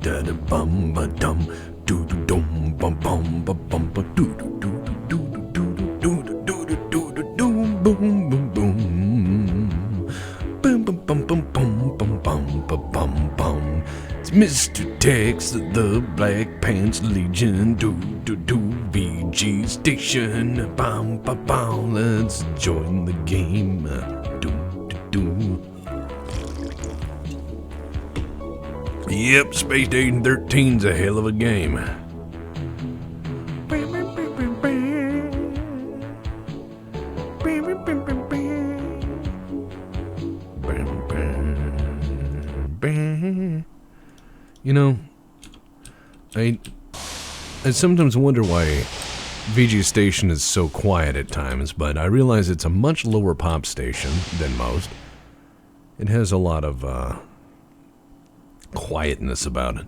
da da bum ba dum doo doo dum bum bum ba bum ba doo doo doo doo doo doo doo doo doo doo doo boom boom boom bum bum bum bum bum bum bum ba bum bum. It's Mr. Tex, the Black Pants Legion, doo doo doo VG Station, bum bum bum. Let's join the game, doo doo doo. Yep, Space Station 13's a hell of a game. You know, I sometimes wonder why VG Station is so quiet at times, but I realize it's a much lower pop station than most. It has a lot of quietness about it.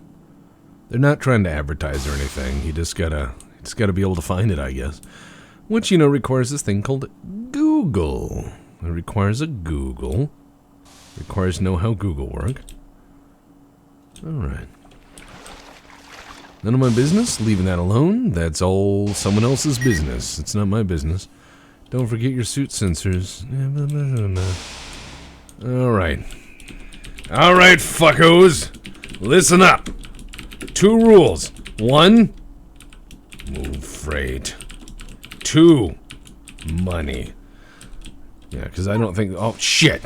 They're not trying to advertise or anything. You just gotta be able to find it, I guess. Which, you know, requires this thing called Google. It requires a Google. Requires to know how Google work. Alright. None of my business. Leaving that alone. That's all someone else's business. It's not my business. Don't forget your suit sensors. Alright. Alright, fuckos. Listen up. 2 rules. 1, move freight. 2, money. Yeah, because I don't think... Oh, shit.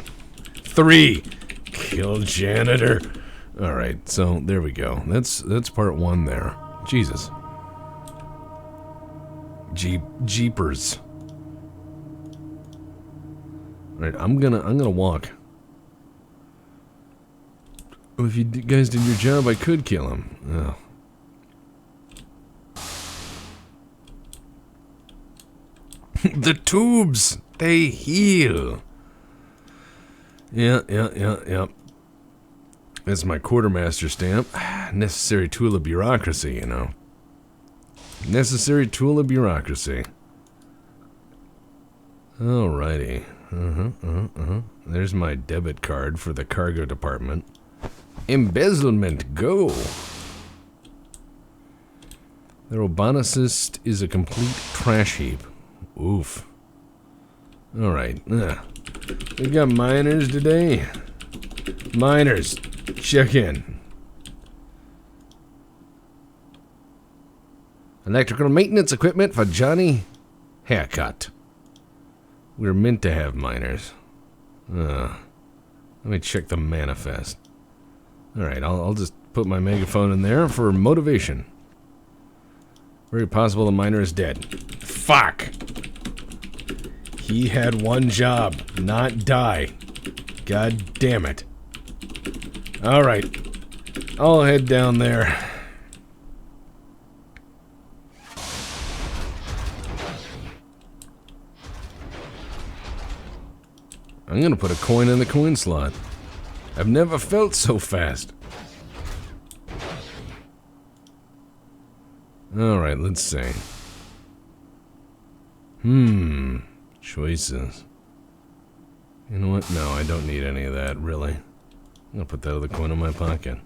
3, kill janitor. Alright, so there we go. That's part 1 there. Jesus. Jeepers. Alright, I'm gonna walk. Oh, if you guys did your job, I could kill him. Oh. The tubes, they heal. Yeah. That's my quartermaster stamp. Necessary tool of bureaucracy, you know. Necessary tool of bureaucracy. Alrighty. There's my debit card for the cargo department. Embezzlement, go! The roboticist is a complete trash heap. Oof. Alright. We got miners today. Miners, check in. Electrical maintenance equipment for Johnny. Haircut. We're meant to have miners. Let me check the manifest. Alright, I'll just put my megaphone in there for motivation. Very possible the miner is dead. Fuck! He had one job, not die. God damn it. Alright, I'll head down there. I'm gonna put a coin in the coin slot. I've never felt so fast. Alright, let's see. Choices. You know what? No, I don't need any of that, really. I'm gonna put that other coin in my pocket.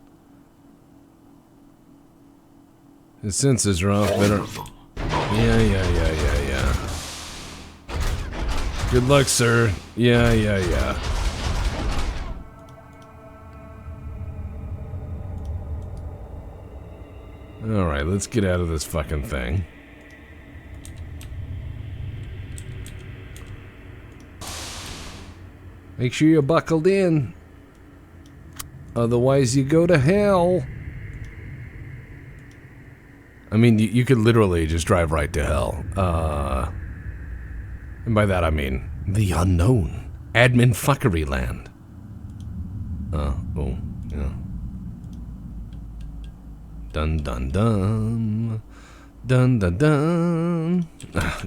His senses are off better. Yeah. Good luck, sir. Yeah. Alright, let's get out of this fucking thing. Make sure you're buckled in. Otherwise you go to hell. I mean, you could literally just drive right to hell. And by that I mean the unknown. Admin fuckery land. Yeah. Dun dun dun. Dun dun dun.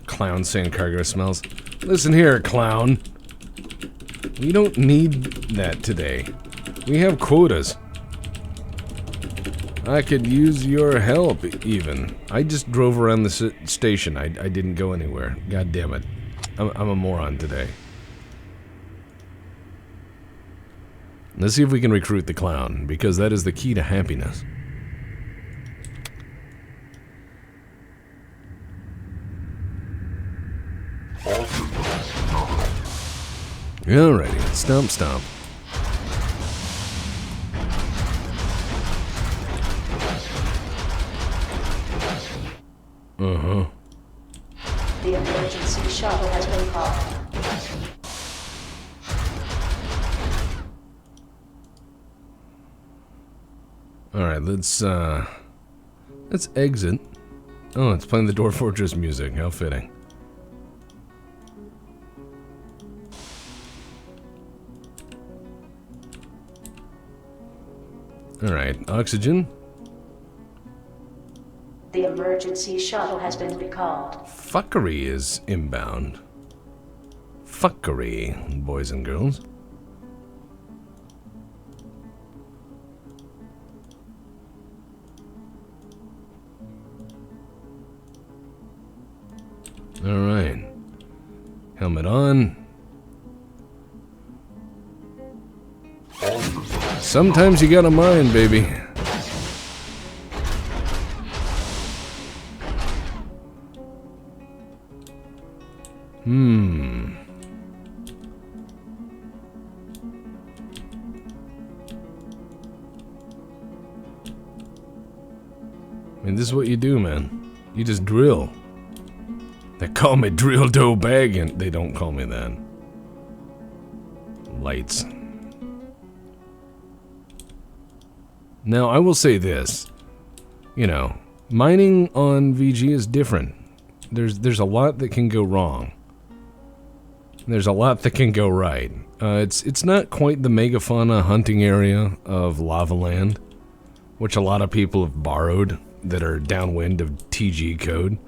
Clown saying cargo smells. Listen here, clown. We don't need that today. We have quotas. I could use your help, even. I just drove around the station. I didn't go anywhere. God damn it. I'm a moron today. Let's see if we can recruit the clown, because that is the key to happiness. Alrighty, stomp, stomp. Uh-huh. The emergency shuttle has been called. Alright, let's exit. Oh, it's playing the Dwarf Fortress music. How fitting. Alright, oxygen. The emergency shuttle has been recalled. Fuckery is inbound. Fuckery, boys and girls. Alright. Helmet on. Sometimes you gotta mine, baby. I mean, this is what you do, man. You just drill. They call me Drill Dough Bag, and they don't call me that. Lights. Now, I will say this. You know, mining on VG is different. There's a lot that can go wrong. There's a lot that can go right. It's not quite the megafauna hunting area of Lava Land, which a lot of people have borrowed that are downwind of TG code.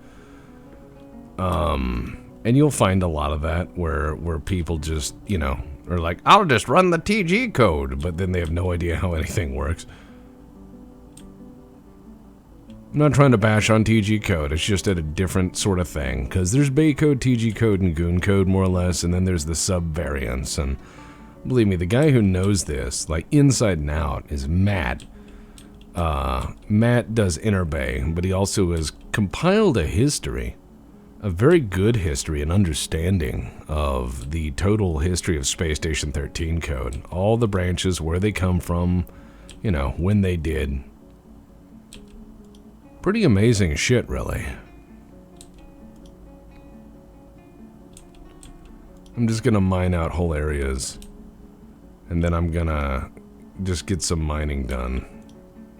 And you'll find a lot of that where people just, you know, are like, I'll just run the TG code, but then they have no idea how anything works. I'm not trying to bash on TG code, it's just at a different sort of thing, because there's Bay code, TG code, and Goon code, more or less, and then there's the sub-variants, and believe me, the guy who knows this, like, inside and out, is Matt. Matt does Interbay, but he also has compiled a history, a very good history and understanding of the total history of Space Station 13 code. All the branches, where they come from, you know, when they did. Pretty amazing shit, really. I'm just gonna mine out whole areas, and then I'm gonna just get some mining done.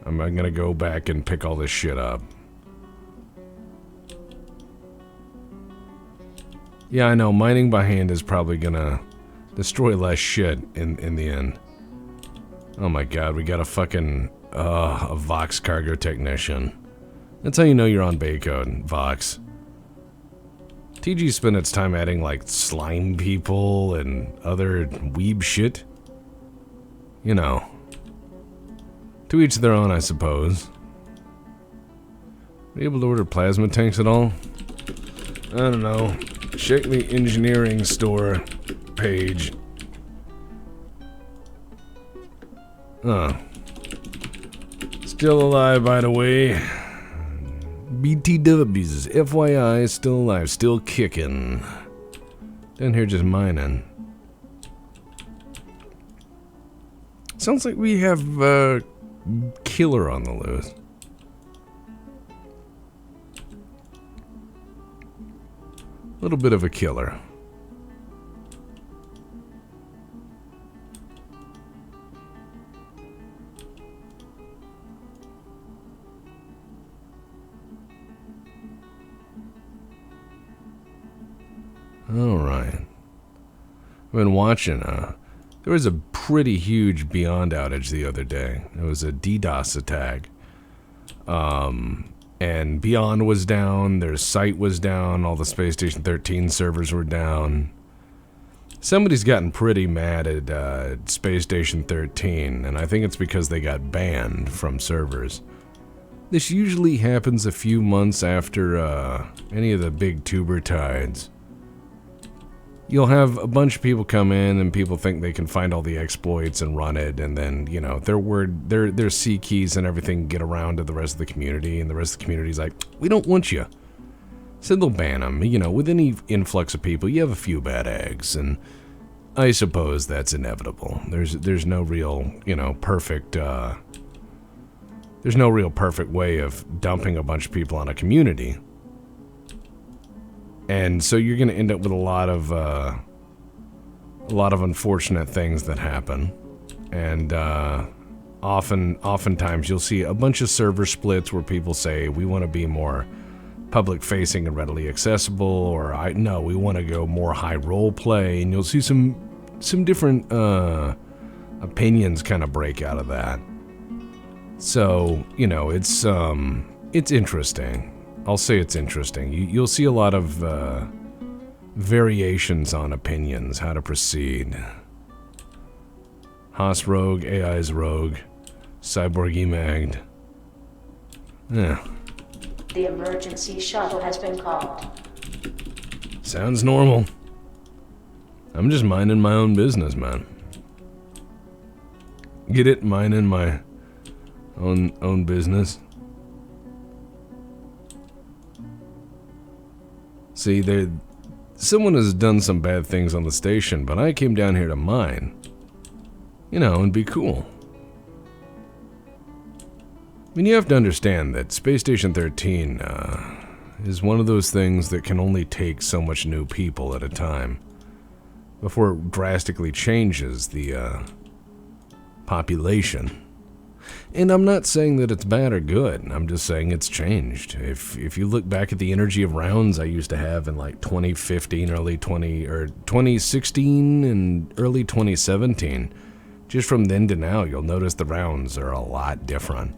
I'm gonna go back and pick all this shit up. Yeah, I know, mining by hand is probably gonna destroy less shit in the end. Oh my god, we got a fucking, a Vox cargo technician. That's how you know you're on Bay code, Vox. TG spent its time adding, like, slime people and other weeb shit. You know. To each their own, I suppose. Are you able to order plasma tanks at all? I don't know. Check the engineering store page. Oh. Still alive, by the way. BTWs, FYI, still alive, still kicking. Down here just mining. Sounds like we have a killer on the loose. A little bit of a killer. Alright. I've been watching, there was a pretty huge Beyond outage the other day. It was a DDoS attack. And Beyond was down, their site was down, all the Space Station 13 servers were down. Somebody's gotten pretty mad at Space Station 13, and I think it's because they got banned from servers. This usually happens a few months after any of the big tuber tides. You'll have a bunch of people come in and people think they can find all the exploits and run it, and then, you know, their C keys and everything get around to the rest of the community, and the rest of the community's like, we don't want you. So they'll ban them. You know, with any influx of people, you have a few bad eggs, and I suppose that's inevitable. There's no real, perfect, there's no real perfect way of dumping a bunch of people on a community. And so you're going to end up with a lot of unfortunate things that happen. And oftentimes you'll see a bunch of server splits where people say, we want to be more public facing and readily accessible, or no, we want to go more high role play, and you'll see some different opinions kind of break out of that. So, it's interesting. I'll say it's interesting. You'll see a lot of variations on opinions, how to proceed. Haas rogue, AI's rogue, cyborg emagged. Yeah. The emergency shuttle has been called. Sounds normal. I'm just minding my own business, man. Get it? Minding my own business. See, someone has done some bad things on the station, but I came down here to mine. And be cool. I mean, you have to understand that Space Station 13 is one of those things that can only take so much new people at a time before it drastically changes the population. And I'm not saying that it's bad or good. I'm just saying it's changed. If you look back at the energy of rounds I used to have in like 2015, 2016 and early 2017, just from then to now, you'll notice the rounds are a lot different.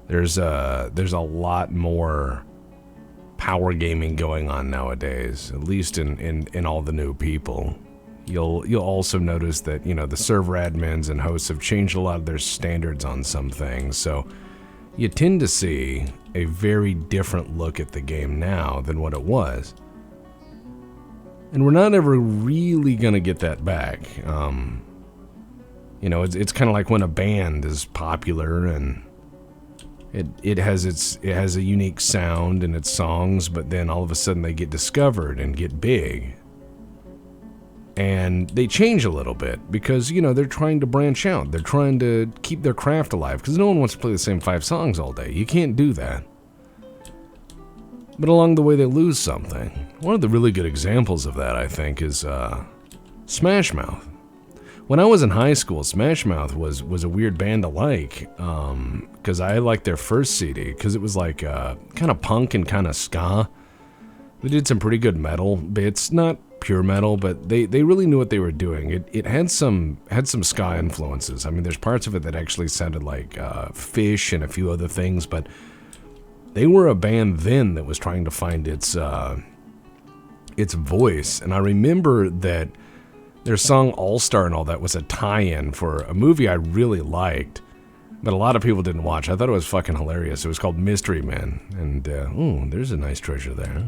There's a lot more power gaming going on nowadays, at least in all the new people. You'll also notice that, the server admins and hosts have changed a lot of their standards on some things, so you tend to see a very different look at the game now than what it was. And we're not ever really gonna get that back. It's kind of like when a band is popular and it has a unique sound in its songs, but then all of a sudden they get discovered and get big. And they change a little bit because, they're trying to branch out. They're trying to keep their craft alive because no one wants to play the same 5 songs all day. You can't do that. But along the way, they lose something. One of the really good examples of that, I think, is Smash Mouth. When I was in high school, Smash Mouth was a weird band to like, because I liked their first CD, because it was like kind of punk and kind of ska. They did some pretty good metal bits, not pure metal, but they really knew what they were doing. It had some ska influences. I mean, there's parts of it that actually sounded like Fish and a few other things, but they were a band then that was trying to find its voice. And I remember that their song All Star and all that was a tie-in for a movie I really liked, but a lot of people didn't watch. I thought it was fucking hilarious. It was called Mystery Men, and there's a nice treasure there.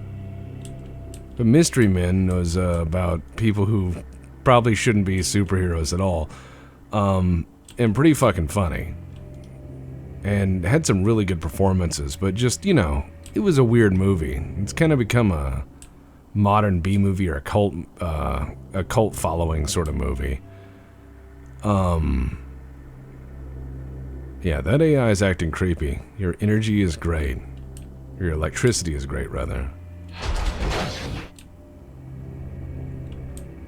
But Mystery Men was about people who probably shouldn't be superheroes at all, and pretty fucking funny, and had some really good performances, but just, it was a weird movie. It's kind of become a modern B-movie or a cult following sort of movie. Yeah, that AI is acting creepy. Your energy is great. Your electricity is great, rather.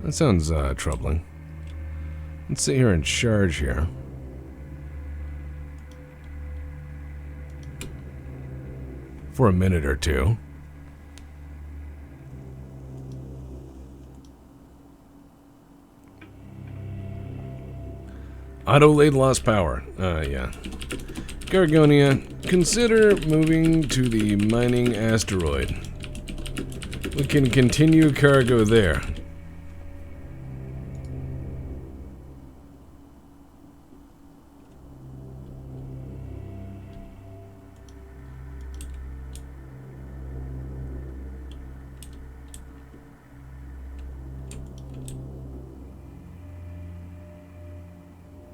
That sounds troubling. Let's sit here and charge here. For a minute or two. Auto-laid lost power. Yeah. Gargonia, consider moving to the mining asteroid. We can continue cargo there.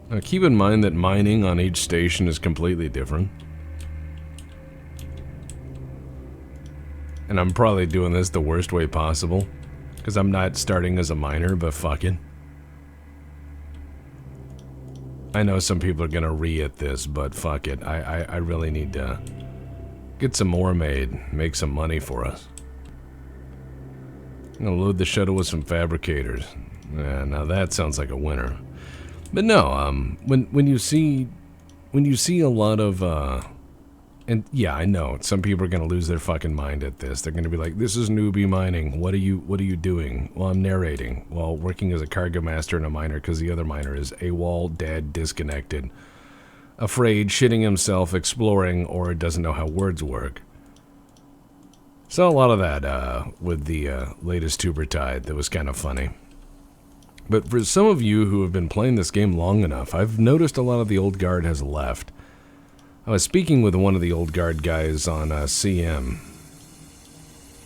Now keep in mind that mining on each station is completely different. And I'm probably doing this the worst way possible, Because I'm not starting as a miner, but fuck it. I know some people are gonna re-at this, but fuck it. I really need to get some more made, make some money for us. I'm gonna load the shuttle with some fabricators. Yeah, now that sounds like a winner. But no, when you see a lot of and yeah, I know some people are gonna lose their fucking mind at this. They're gonna be like, "This is newbie mining. What are you doing?" Well, I'm narrating while working as a cargo master and a miner because the other miner is AWOL, dead, disconnected, afraid, shitting himself, exploring, or doesn't know how words work. Saw a lot of that with the latest Tuber Tide. That was kind of funny. But for some of you who have been playing this game long enough, I've noticed a lot of the old guard has left. I was speaking with one of the old guard guys on CM.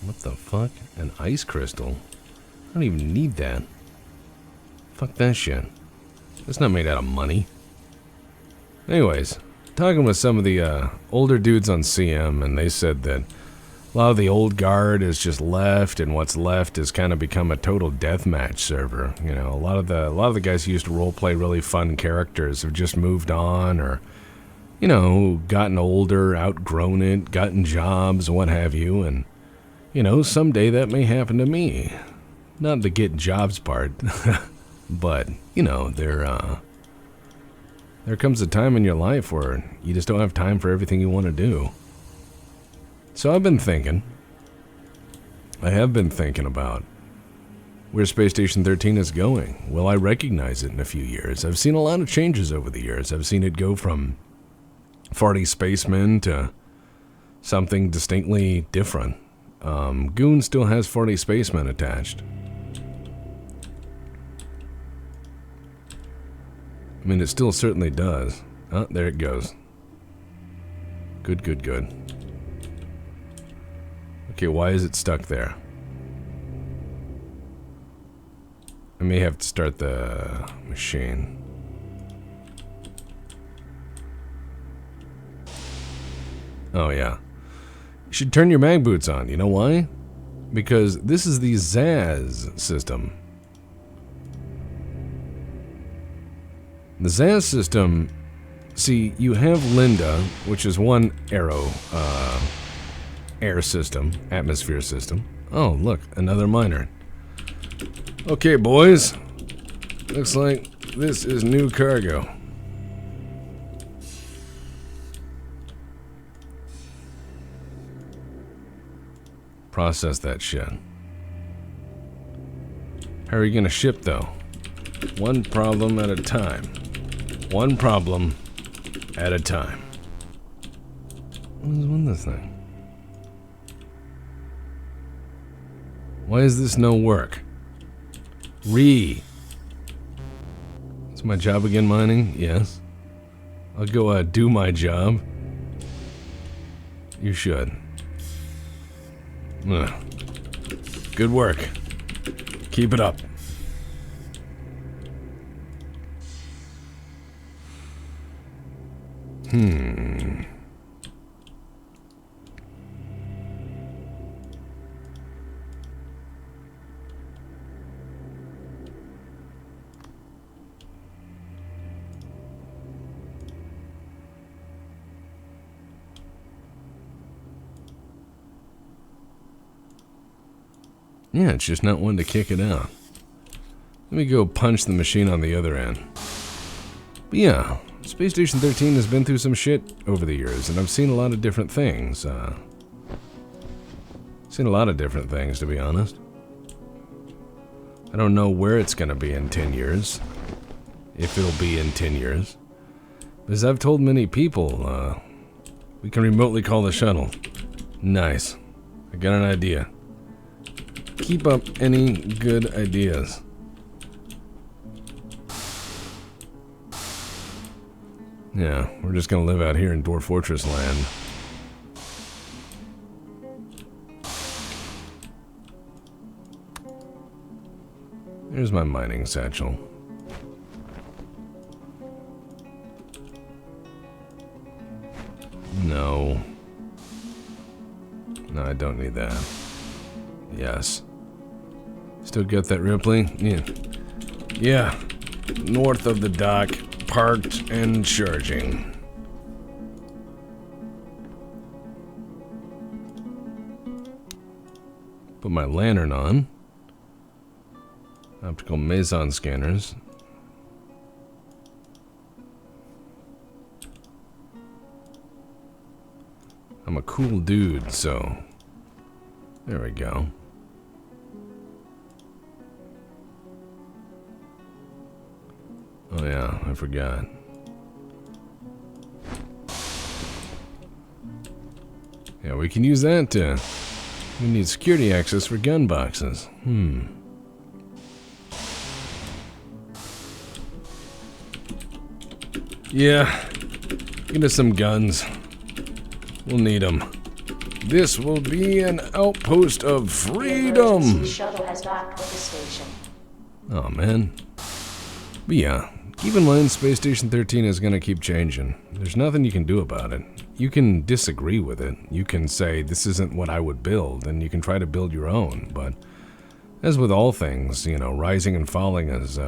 What the fuck? An ice crystal? I don't even need that. Fuck that shit. It's not made out of money. Anyways, talking with some of the older dudes on CM, and they said that a lot of the old guard is just left, and what's left has kind of become a total deathmatch server. You know, a lot of the guys who used to roleplay really fun characters have just moved on, or you know, gotten older, outgrown it, gotten jobs, what have you, and you know, someday that may happen to me. Not the get jobs part, but you know, there comes a time in your life where you just don't have time for everything you want to do. So I've been thinking. I have been thinking about where Space Station 13 is going. Will I recognize it in a few years? I've seen a lot of changes over the years. I've seen it go from farty spacemen to something distinctly different. Goon still has farty spacemen attached. I mean, it still certainly does. Oh, there it goes. Good, good, good. Okay, why is it stuck there? I may have to start the machine. Oh, yeah. You should turn your mag boots on. You know why? Because this is the Zaz system. The Zaz system, see, you have Linda, which is one arrow, air system, atmosphere system. Oh, look, another miner. Okay, boys. Looks like this is new cargo. Process that shit. How are you gonna ship, though? One problem at a time. One problem at a time. What is with this thing? Why is this no work? It's my job again, mining? Yes. I'll go do my job. You should. Ugh. Good work. Keep it up. Yeah, it's just not one to kick it out. Let me go punch the machine on the other end. But yeah, Space Station 13 has been through some shit over the years, and I've seen a lot of different things. Seen a lot of different things, to be honest. I don't know where it's gonna be in 10 years. If it'll be in 10 years. As I've told many people, we can remotely call the shuttle. Nice. I got an idea. Keep up any good ideas. Yeah, we're just gonna live out here in Dwarf Fortress land. Here's my mining satchel. No. No, I don't need that. Yes. Still got that Ripley? Yeah. Yeah. North of the dock, parked and charging. Put my lantern on. Optical meson scanners. I'm a cool dude, so there we go. Oh yeah, I forgot. Yeah, we can use that to... We need security access for gun boxes. Yeah, get us some guns. We'll need them. This will be an outpost of freedom. The emergency shuttle has docked with the station. Oh man. But yeah, keep in mind Space Station 13 is going to keep changing. There's nothing you can do about it. You can disagree with it. You can say this isn't what I would build, and you can try to build your own. But as with all things, you know, rising and falling is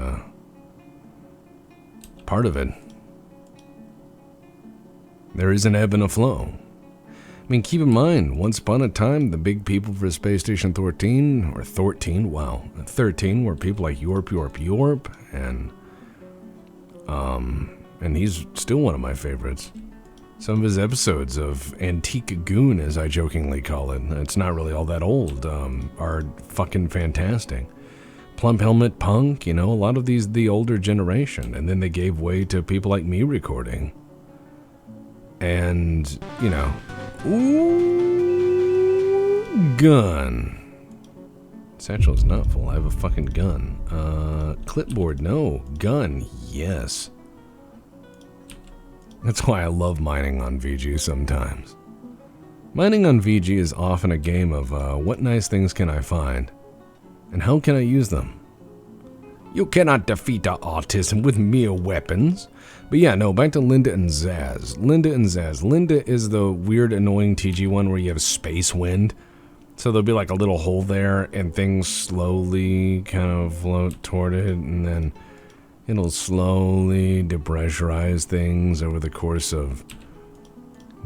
part of it. There is an ebb and a flow. I mean, keep in mind, once upon a time, the big people for Space Station 13, or 13, wow, 13 were people like Yorp, and he's still one of my favorites. Some of his episodes of Antique Goon, as I jokingly call it, it's not really all that old, are fucking fantastic. Plump Helmet Punk, you know, a lot of these, the older generation, and then they gave way to people like me recording. And, you know, ooh, gun. Satchel is not full. I have a fucking gun. Clipboard, no. Gun, yes. That's why I love mining on VG sometimes. Mining on VG is often a game of what nice things can I find, and how can I use them? You cannot defeat autism with mere weapons. But yeah, no, back to Linda and Zaz. Linda is the weird, annoying TG one where you have space wind. So there'll be like a little hole there, and things slowly kind of float toward it, and then it'll slowly depressurize things over the course of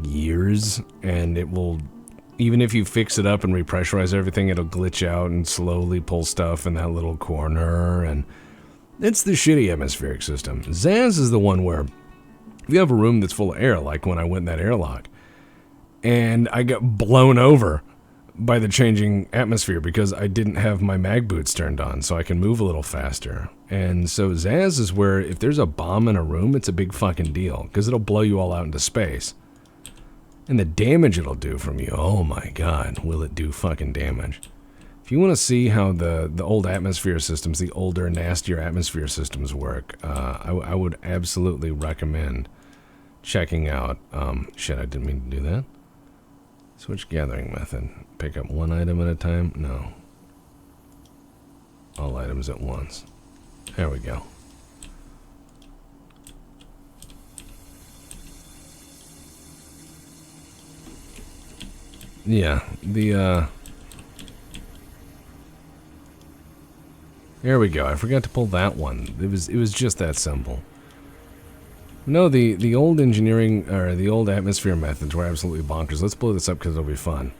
years, and it will, even if you fix it up and repressurize everything, it'll glitch out and slowly pull stuff in that little corner, and it's the shitty atmospheric system. Zaz is the one where if you have a room that's full of air, like when I went in that airlock, and I got blown over by the changing atmosphere because I didn't have my mag boots turned on so I can move a little faster. And so Zaz is where if there's a bomb in a room, it's a big fucking deal because it'll blow you all out into space. And the damage it'll do from you, oh my god, will it do fucking damage. If you want to see how the old atmosphere systems, the older, nastier atmosphere systems work, I would absolutely recommend checking out, shit, I didn't mean to do that. Switch gathering method. Pick up one item at a time? No. All items at once. There we go. Yeah, there we go. I forgot to pull that one. It was just that simple. No, the old engineering, or the old atmosphere methods were absolutely bonkers. Let's blow this up because it'll be fun.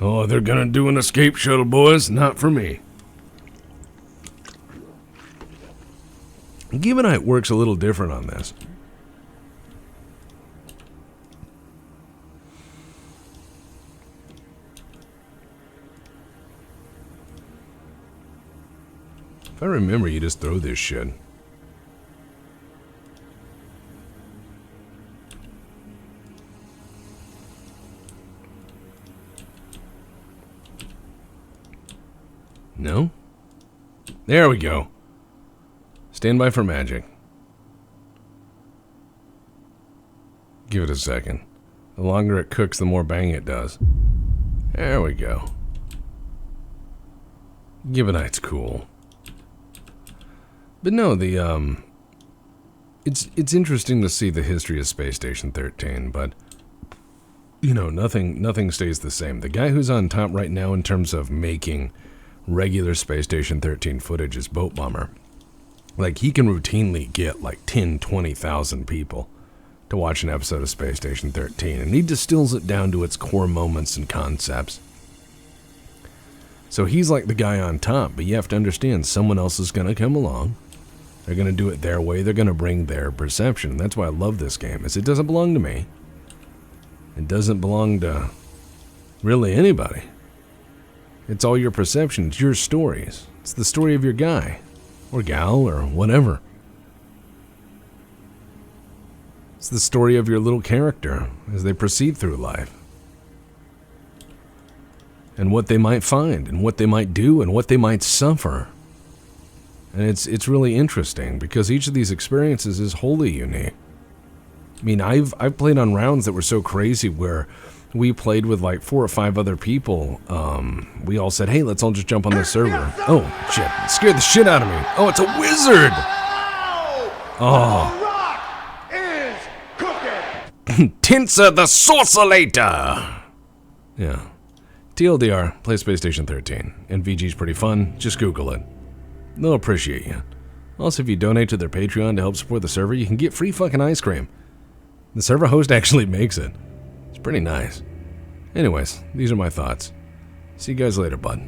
Oh, they're gonna do an escape shuttle, boys. Not for me. Gibbonite works a little different on this. If I remember, you just throw this shit. No? There we go. Stand by for magic. Give it a second. The longer it cooks, the more bang it does. There we go. Gibbonite's cool. But no, it's interesting to see the history of Space Station 13, but you know, nothing stays the same. The guy who's on top right now in terms of making regular Space Station 13 footage is Boat Bomber. Like, he can routinely get like 10, 20,000 people to watch an episode of Space Station 13, and he distills it down to its core moments and concepts. So he's like the guy on top, but you have to understand, someone else is going to come along. They're going to do it their way. They're going to bring their perception. And that's why I love this game, is it doesn't belong to me. It doesn't belong to really anybody. It's all your perception. It's your stories. It's the story of your guy or gal or whatever. It's the story of your little character as they proceed through life. And what they might find, and what they might do, and what they might suffer. And it's really interesting, because each of these experiences is wholly unique. I mean, I've played on rounds that were so crazy where we played with like 4 or 5 other people. We all said, hey, let's all just jump on this server. Oh, shit. It scared the shit out of me. Oh, it's a wizard! Oh. Tinsa the Sorcerator! Yeah. TLDR, play Space Station 13. NVG's pretty fun, just Google it. They'll appreciate you. Also, if you donate to their Patreon to help support the server, you can get free fucking ice cream. The server host actually makes it. It's pretty nice. Anyways, these are my thoughts. See you guys later, bud.